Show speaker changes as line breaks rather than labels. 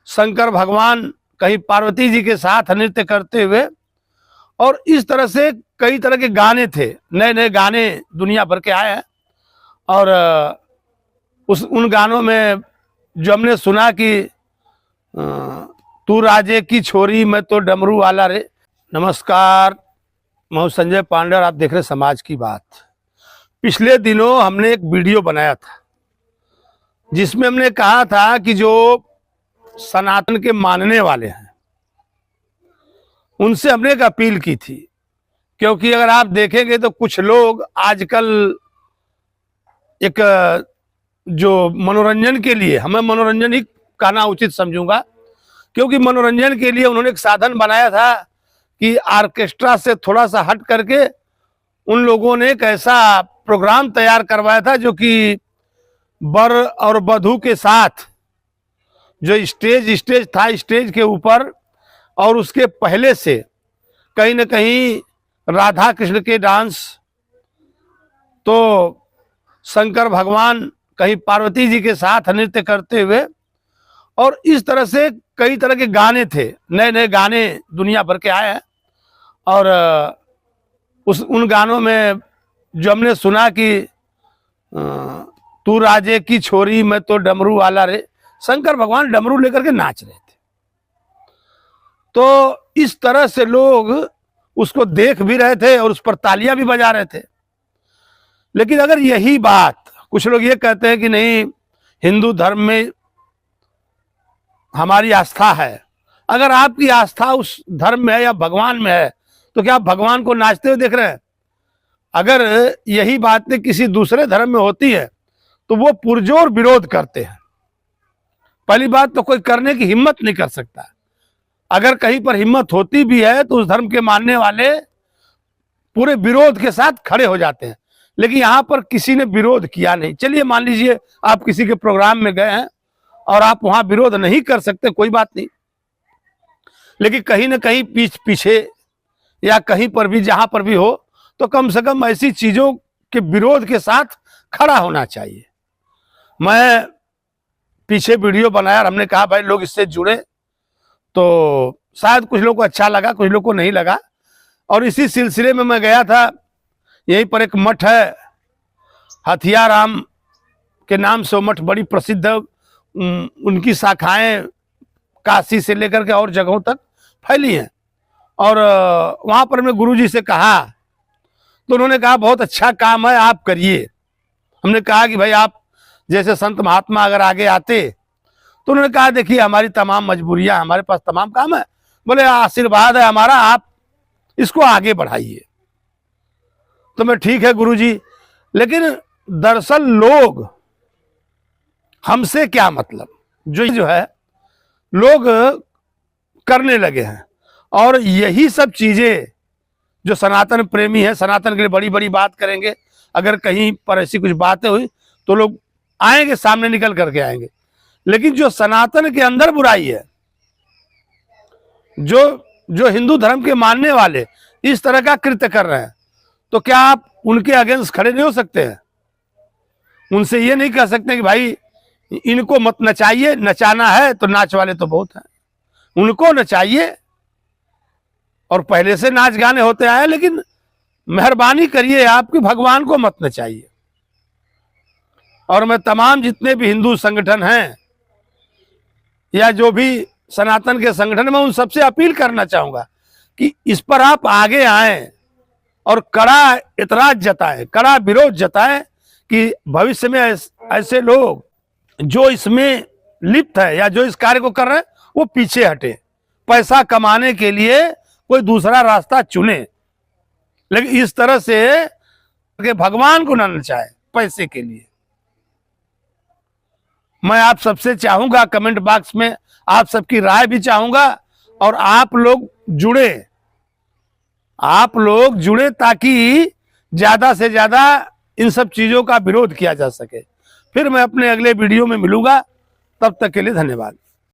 शंकर भगवान कहीं पार्वती जी के साथ नृत्य करते हुए, और इस तरह से कई तरह के गाने थे, नए नए गाने दुनिया भर के आए हैं। और उन गानों में जो हमने सुना कि तू राजे की छोरी मैं तो डमरू वाला रे। नमस्कार, मैं संजय पांडे और आप देख रहे समाज की बात। पिछले दिनों हमने एक वीडियो बनाया था जिसमें हमने कहा था कि जो सनातन के मानने वाले हैं उनसे हमने एक अपील की थी, क्योंकि अगर आप देखेंगे तो कुछ लोग आजकल एक जो मनोरंजन के लिए, हमें मनोरंजन ही कहना उचित समझूंगा, क्योंकि मनोरंजन के लिए उन्होंने एक साधन बनाया था कि ऑर्केस्ट्रा से थोड़ा सा हट करके उन लोगों ने एक ऐसा प्रोग्राम तैयार करवाया था जो कि वर और वधू के साथ जो स्टेज था, स्टेज के ऊपर और उसके पहले से कहीं न कहीं राधा कृष्ण के डांस, तो शंकर भगवान कहीं पार्वती जी के साथ नृत्य करते हुए, और इस तरह से कई तरह के गाने थे, नए नए गाने दुनिया भर के आए हैं। और उन गानों में जो हमने सुना कि तू राजे की छोरी मैं तो डमरू वाला रे, शंकर भगवान डमरू लेकर के नाच रहे थे। तो इस तरह से लोग उसको देख भी रहे थे और उस पर तालियां भी बजा रहे थे। लेकिन अगर यही बात, कुछ लोग ये कहते हैं कि नहीं, हिंदू धर्म में हमारी आस्था है, अगर आपकी आस्था उस धर्म में है या भगवान में है तो क्या आप भगवान को नाचते हुए देख रहे हैं? अगर यही बातें किसी दूसरे धर्म में होती है तो वो पुरजोर विरोध करते हैं। पहली बात तो कोई करने की हिम्मत नहीं कर सकता। अगर कहीं पर हिम्मत होती भी है तो उस धर्म के मानने वाले पूरे विरोध के साथ खड़े हो जाते हैं। लेकिन यहां पर किसी ने विरोध किया नहीं। चलिए मान लीजिए आप किसी के प्रोग्राम में गए हैं और आप वहां विरोध नहीं कर सकते, कोई बात नहीं, लेकिन कहीं ना कहीं पीछे या कहीं पर भी, जहां पर भी हो, तो कम से कम ऐसी चीजों के विरोध के साथ खड़ा होना चाहिए। मैं पीछे वीडियो बनाया और हमने कहा भाई लोग इससे जुड़े, तो शायद कुछ लोगों को अच्छा लगा, कुछ लोगों को नहीं लगा। और इसी सिलसिले में मैं गया था, यहीं पर एक मठ है हथियाराम के नाम से, वो मठ बड़ी प्रसिद्ध है, उनकी शाखाएं काशी से लेकर के और जगहों तक फैली हैं। और वहां पर मैं गुरुजी से कहा तो उन्होंने कहा बहुत अच्छा काम है, आप करिए। हमने कहा कि भाई आप जैसे संत महात्मा अगर आगे आते, तो उन्होंने कहा देखिए हमारी तमाम मजबूरियां, हमारे पास तमाम काम है, बोले आशीर्वाद है हमारा, आप इसको आगे बढ़ाइए। तो मैं ठीक है गुरुजी, लेकिन दरअसल लोग हमसे क्या मतलब, जो है लोग करने लगे हैं। और यही सब चीजें जो सनातन प्रेमी है, सनातन के लिए बड़ी बड़ी बात करेंगे। अगर कहीं पर ऐसी कुछ बातें हुई तो लोग आएंगे, सामने निकल करके आएंगे। लेकिन जो सनातन के अंदर बुराई है, जो हिंदू धर्म के मानने वाले इस तरह का कृत्य कर रहे हैं, तो क्या आप उनके अगेंस्ट खड़े नहीं हो सकते हैं? उनसे ये नहीं कह सकते कि भाई इनको मत नचाइए, नचाना है तो नाच वाले तो बहुत हैं, उनको नचाइए। और पहले से नाच गाने होते आए, लेकिन मेहरबानी करिए आपकी भगवान को मत नचाइए। और मैं तमाम जितने भी हिंदू संगठन हैं या जो भी सनातन के संगठन, मैं उन सबसे अपील करना चाहूंगा कि इस पर आप आगे आएं और कड़ा एतराज जताएं, कड़ा विरोध जताएं कि भविष्य में ऐसे लोग जो इसमें लिप्त है या जो इस कार्य को कर रहे हैं वो पीछे हटे, पैसा कमाने के लिए कोई दूसरा रास्ता चुने, लेकिन इस तरह से कि भगवान को न नचाए पैसे के लिए। मैं आप सबसे चाहूंगा, कमेंट बॉक्स में आप सबकी राय भी चाहूंगा, और आप लोग जुड़े ताकि ज्यादा से ज्यादा इन सब चीजों का विरोध किया जा सके। फिर मैं अपने अगले वीडियो में मिलूंगा, तब तक के लिए धन्यवाद।